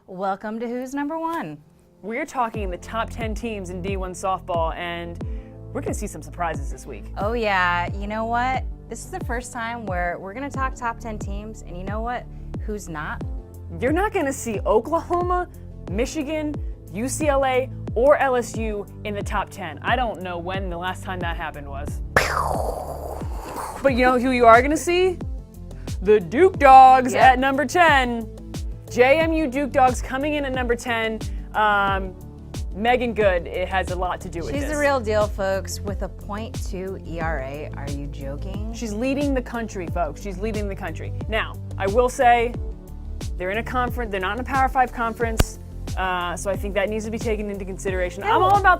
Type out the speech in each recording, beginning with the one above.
Welcome to Who's Number One. We're talking the top 10 teams in D1 softball, and we're going to see some surprises this week. Oh yeah, you know what? This is the first time where we're going to talk top 10 teams, and you know what? Who's not? You're not going to see Oklahoma, Michigan, UCLA, or LSU in the top 10. I don't know when the last time that happened was. But you know who you are going to see? The Duke Dogs at number 10. JMU Duke Dogs coming in at number 10. Megan Good, it has a lot to do with this. She's the real deal, folks, with a .2 ERA. Are you joking? She's leading the country, folks. She's leading the country. Now, I will say, they're in a conference. They're not in a Power 5 conference, so I think that needs to be taken into consideration. I'm all about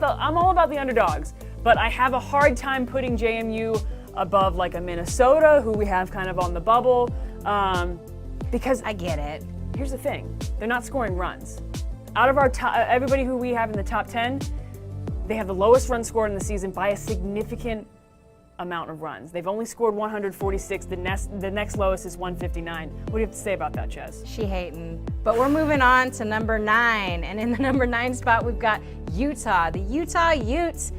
the underdogs, but I have a hard time putting JMU above like a Minnesota, who we have kind of on the bubble, because I get it. Here's the thing: they're not scoring runs. Out of our everybody who we have in the top 10, they have the lowest run scored in the season by a significant amount of runs. They've only scored 146. The next lowest is 159. What do you have to say about that, Ches? She hating. But we're moving on to number 9, and in the number 9 spot we've got Utah. The Utah Utes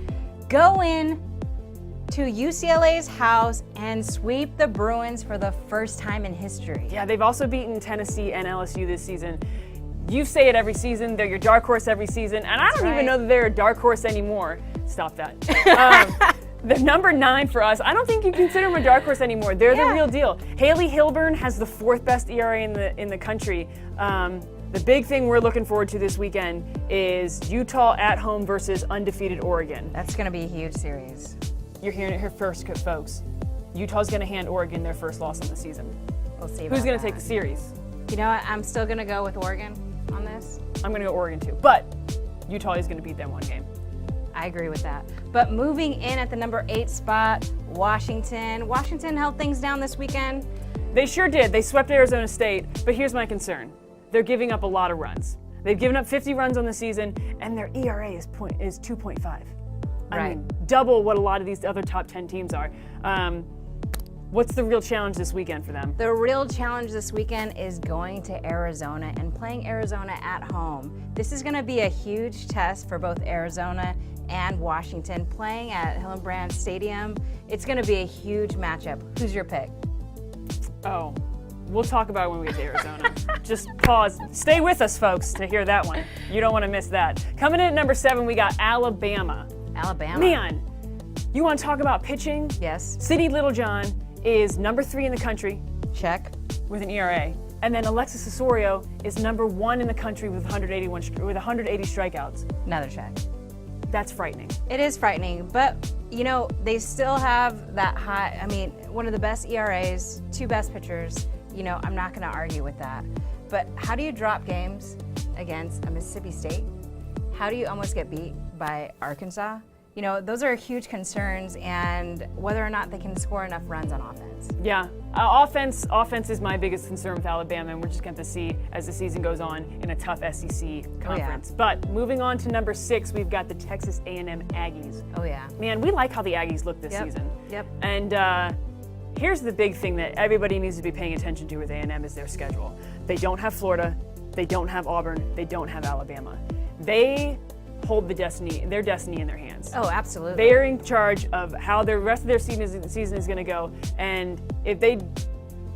go in to UCLA's house and sweep the Bruins for the first time in history. Yeah, they've also beaten Tennessee and LSU this season. You say it every season. They're your dark horse every season, and I don't even know that they're a dark horse anymore. Stop that. They're number 9 for us. I don't think you consider them a dark horse anymore. They're the real deal. Haley Hilburn has the 4th best ERA in the country. The big thing we're looking forward to this weekend is Utah at home versus undefeated Oregon. That's going to be a huge series. You're hearing it here first, folks. Utah's going to hand Oregon their first loss on the season. We'll see. Who's going to take the series? You know what? I'm still going to go with Oregon on this. I'm going to go Oregon too, but Utah is going to beat them one game. I agree with that. But moving in at the number 8 spot, Washington. Washington held things down this weekend. They sure did. They swept Arizona State, but here's my concern. They're giving up a lot of runs. They've given up 50 runs on the season, and their ERA is 2.5. I mean, double what a lot of these other top 10 teams are. What's the real challenge this weekend for them? The real challenge this weekend is going to Arizona and playing Arizona at home. This is going to be a huge test for both Arizona and Washington. Playing at Hillenbrand Stadium, it's going to be a huge matchup. Who's your pick? Oh, we'll talk about it when we get to Arizona. Just pause. Stay with us, folks, to hear that one. You don't want to miss that. Coming in at number 7, we got Alabama. Alabama. Man, you want to talk about pitching? Yes. Sidney Littlejohn is number 3 in the country. Check. With an ERA. And then Alexis Osorio is number 1 in the country with 180 strikeouts. Another check. That's frightening. It is frightening, but you know, they still have that high, I mean, one of the best ERAs, 2 best pitchers. You know, I'm not going to argue with that. But how do you drop games against a Mississippi State? How do you almost get beat by Arkansas? You know, those are huge concerns, and whether or not they can score enough runs on offense. Yeah, offense is my biggest concern with Alabama, and we're just going to see as the season goes on in a tough SEC conference. But moving on to number 6, we've got the Texas A&M Aggies. Oh yeah. Man, we like how the Aggies look this season. Yep. And here's the big thing that everybody needs to be paying attention to with A&M is their schedule. They don't have Florida, they don't have Auburn, they don't have Alabama. They hold their destiny in their hands. Oh, absolutely. They are in charge of how the rest of their season is going to go, and if they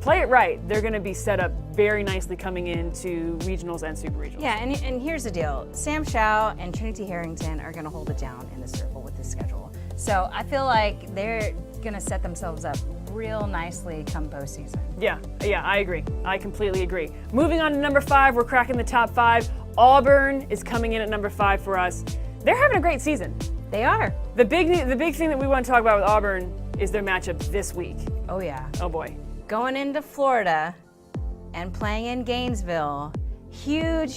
play it right, they're going to be set up very nicely coming into regionals and super regionals. Yeah, and here's the deal. Sam Shaw and Trinity Harrington are going to hold it down in the circle with this schedule. So I feel like they're going to set themselves up real nicely come postseason. Yeah, I agree. I completely agree. Moving on to number 5, we're cracking the top 5. Auburn is coming in at number 5 for us. They're having a great season. They are. The big thing that we want to talk about with Auburn is their matchup this week. Oh yeah. Oh boy. Going into Florida and playing in Gainesville. Huge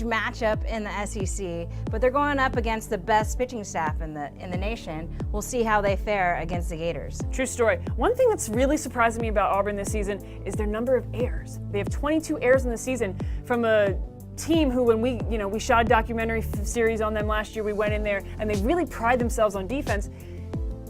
matchup in the SEC, but they're going up against the best pitching staff in the nation. We'll see how they fare against the Gators. True story. One thing that's really surprising me about Auburn this season is their number of errors. They have 22 errors in the season from a team who, when we shot a documentary series on them last year, we went in there and they really pride themselves on defense.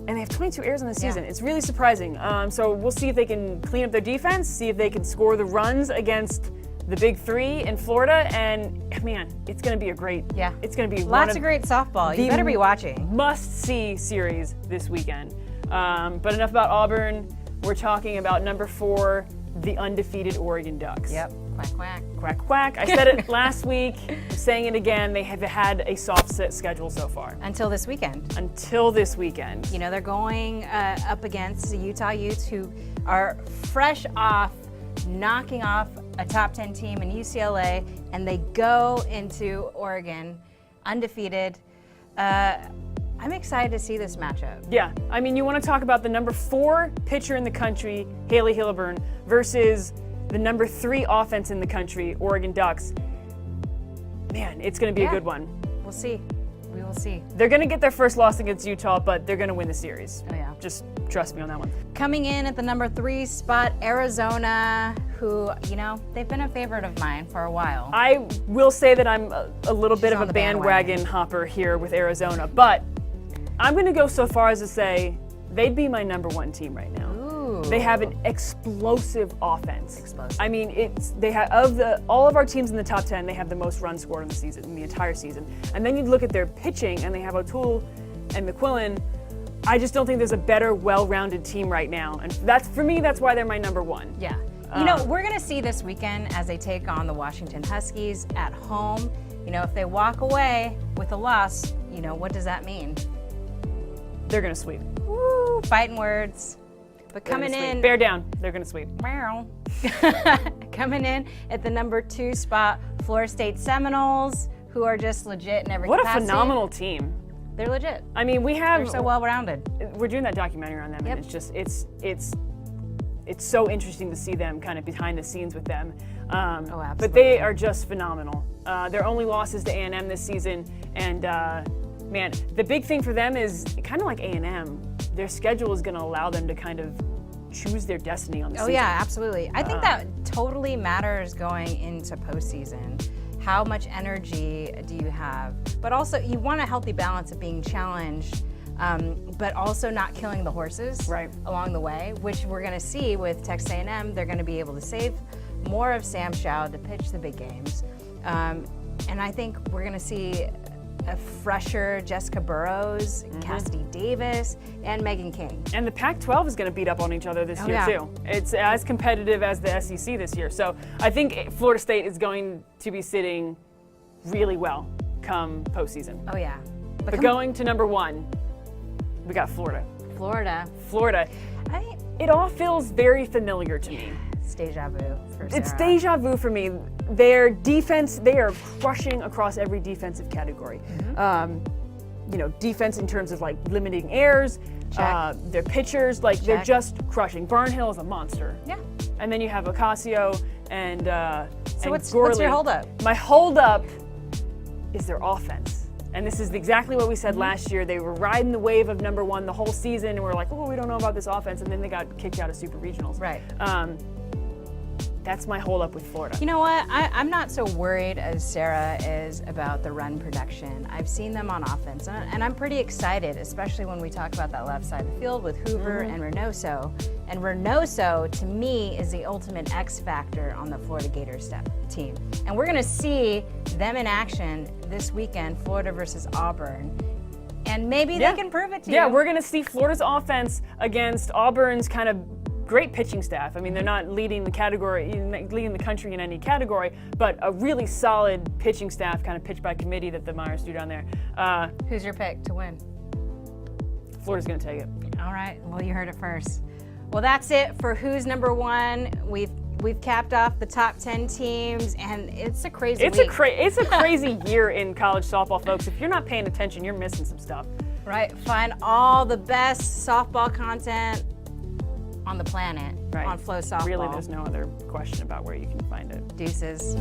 And they have 22 errors in the season. Yeah. It's really surprising. So we'll see if they can clean up their defense, see if they can score the runs against the big three in Florida, and man, it's going to be it's going to be lots of great softball. You better be watching. Must-see series this weekend. But enough about Auburn. We're talking about number 4, the undefeated Oregon Ducks. Yep. Quack, quack. Quack, quack. I said it last week. I'm saying it again. They have had a soft set schedule so far. Until this weekend. Until this weekend. You know, they're going up against the Utah Utes, who are fresh off knocking off a top 10 team in UCLA, and they go into Oregon undefeated. I'm excited to see this matchup. Yeah, I mean, you want to talk about the number 4 pitcher in the country, Haley Hilliburn, versus the number 3 offense in the country, Oregon Ducks. Man, it's going to be a good one. We'll see. We will see. They're going to get their first loss against Utah, but they're going to win the series. Oh, yeah. Just trust me on that one. Coming in at the number 3 spot, Arizona, who, you know, they've been a favorite of mine for a while. I will say that I'm a little bit of on a the bandwagon hopper here with Arizona, but I'm going to go so far as to say they'd be my number 1 team right now. Ooh. They have an explosive offense. Explosive. I mean, they have all of our teams in the top 10. They have the most runs scored in the season, in the entire season. And then you look at their pitching, and they have O'Toole and McQuillan. I just don't think there's a better, well-rounded team right now, and for me, that's why they're my number 1. Yeah. You know, we're going to see this weekend as they take on the Washington Huskies at home. You know, if they walk away with a loss, you know, what does that mean? They're going to sweep. Woo, fighting words. But coming in, bear down. They're going to sweep. Meow. Coming in at the number 2 spot, Florida State Seminoles, who are just legit in every capacity. What a phenomenal team. They're legit. I mean, They're so well-rounded. We're doing that documentary on them, Yep. and it's just it's so interesting to see them kind of behind the scenes with them. Absolutely. But they are just phenomenal. Their only loss is to A&M this season, and man, the big thing for them is kind of like A&M. Their schedule is going to allow them to kind of choose their destiny on the season. Oh yeah, absolutely. I think that totally matters going into postseason. How much energy do you have? But also, you want a healthy balance of being challenged, but also not killing the horses along the way, which we're going to see with Texas A&M. They're going to be able to save more of Sam Stroud to pitch the big games. And I think we're going to see a fresher Jessica Burrows, Cassidy Davis, and Megan King. And the Pac-12 is going to beat up on each other this year, too. It's as competitive as the SEC this year. So I think Florida State is going to be sitting really well come postseason. Oh, yeah. But going to number 1, we got Florida. Florida. It all feels very familiar to me. It's deja vu for Sarah. It's deja vu for me. Their defense, they are crushing across every defensive category. You know, defense in terms of like limiting errors. Their pitchers, like they're just crushing. Barnhill is a monster. Yeah. And then you have Ocasio and what's Gorley. your holdup? My holdup is their offense. And this is exactly what we said last year. They were riding the wave of number 1 the whole season, and we're like, oh, we don't know about this offense. And then they got kicked out of Super Regionals. Right. That's my holdup with Florida. You know what? I'm not so worried as Sarah is about the run production. I've seen them on offense, and I'm pretty excited, especially when we talk about that left side of the field with Hoover and Reynoso. And Reynoso, to me, is the ultimate X factor on the Florida Gators team. And we're going to see them in action this weekend, Florida versus Auburn. And maybe they can prove it to you. Yeah, we're going to see Florida's offense against Auburn's kind of great pitching staff. I mean, they're not leading the country in any category, but a really solid pitching staff, kind of pitched by committee that the Myers do down there. Who's your pick to win? Florida's going to take it. All right. Well, you heard it first. Well, that's it for who's number 1. We've capped off the top 10 teams, and it's a crazy week. It's a crazy year in college softball, folks. If you're not paying attention, you're missing some stuff. Right. Find all the best softball content on the planet on FloSoftball. Really, there's no other question about where you can find it. Deuces.